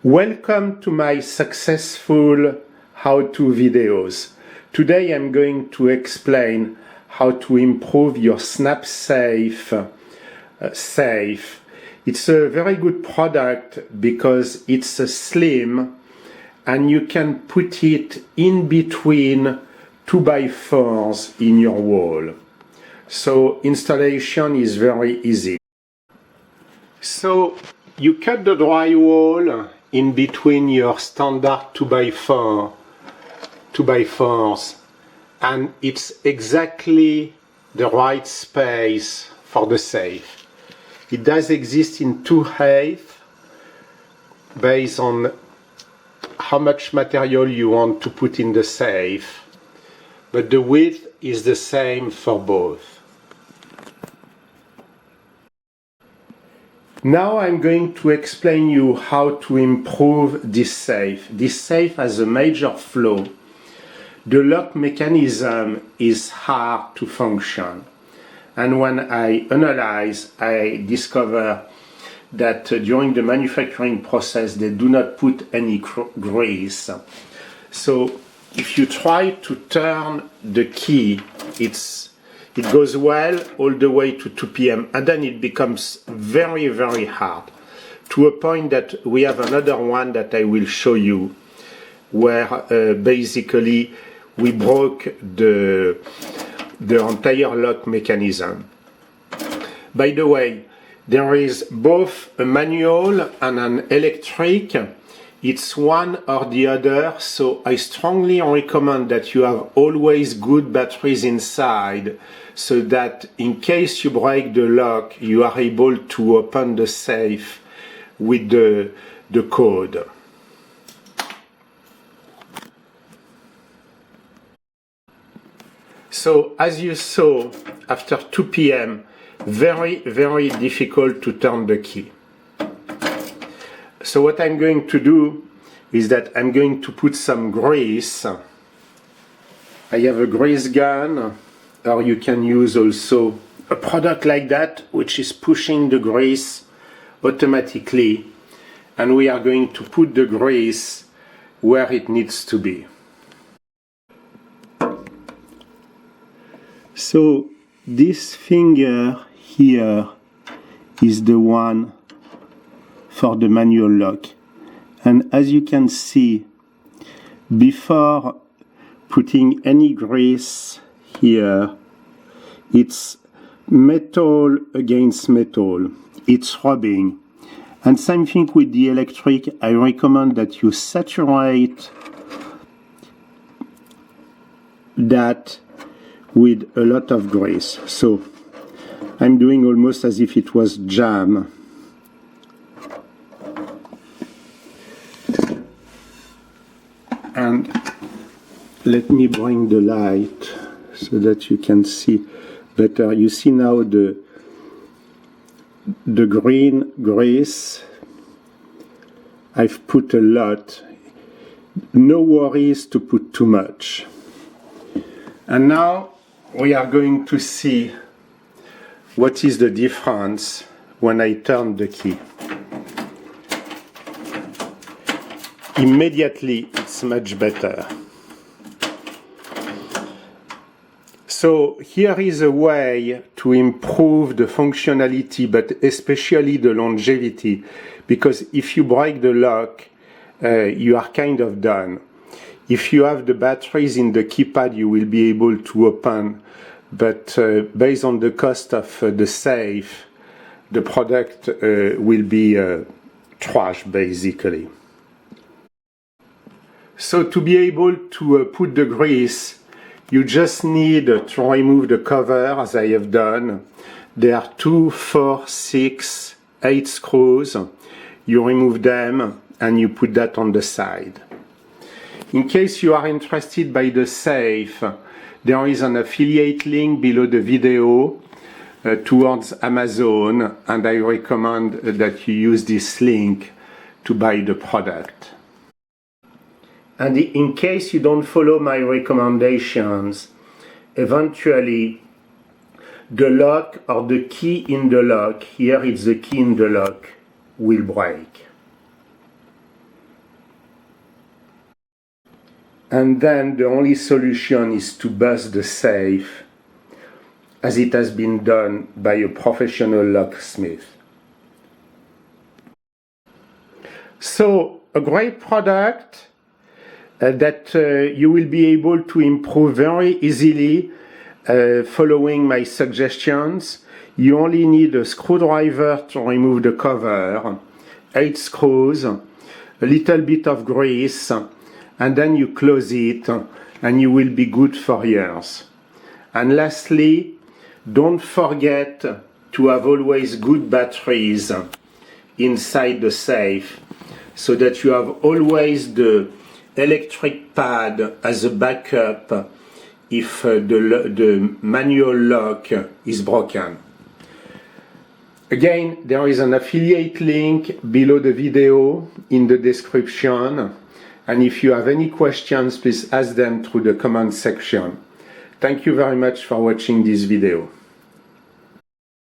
Welcome to my successful how-to videos. Today I'm going to explain how to improve your snap safe. It's a very good product because it's slim and you can put it in between 2x4s in your wall. So installation is very easy. So you cut the drywall in between your standard 2x4s, and it's exactly the right space for the safe. It does exist in two heights based on how much material you want to put in the safe, but the width is the same for both. Now I'm going to explain you how to improve this safe. This safe has a major flaw. The lock mechanism is hard to function. And when I analyze, I discover that during the manufacturing process they do not put any grease. So if you try to turn the key, it goes well all the way to 2 p.m. and then it becomes very, very hard, to a point that we have another one that I will show you where basically we broke the entire lock mechanism. By the way, there is both a manual and an electric. It's one or the other, so I strongly recommend that you have always good batteries inside, so that in case you break the lock, you are able to open the safe with the code. So as you saw, after 2 p.m., very, very difficult to turn the key. So what I'm going to do is that I'm going to put some grease. I have a grease gun, or you can use also a product like that, which is pushing the grease automatically. And we are going to put the grease where it needs to be. So this finger here is the one for the manual lock, and as you can see, before putting any grease here, it's metal against metal, it's rubbing. And same thing with the electric. I recommend that you saturate that with a lot of grease. So I'm doing almost as if it was jam. And let me bring the light so that you can see better. You see now the green grease. I've put a lot. No worries to put too much. And now we are going to see what is the difference when I turn the key. Immediately it's much better. So here is a way to improve the functionality, but especially the longevity, because if you break the lock, you are kind of done. If you have the batteries in the keypad, you will be able to open, but based on the cost of the safe, the product will be trash basically. So to be able to put the grease, you just need to remove the cover, as I have done. There are 2, 4, 6, 8 screws. You remove them and you put that on the side. In case you are interested by the safe, there is an affiliate link below the video towards Amazon, and I recommend that you use this link to buy the product. And in case you don't follow my recommendations, eventually the lock or the key in the lock, here it's the key in the lock, will break. and then the only solution is to bust the safe, as it has been done by a professional locksmith. So, a great product that you will be able to improve very easily following my suggestions. You only need a screwdriver to remove the cover, 8 screws, a little bit of grease, and then you close it and you will be good for years. And lastly, don't forget to have always good batteries inside the safe, so that you have always the electric pad as a backup if the manual lock is broken. Again, there is an affiliate link below the video in the description, and if you have any questions, please ask them through the comment section. Thank you very much for watching this video.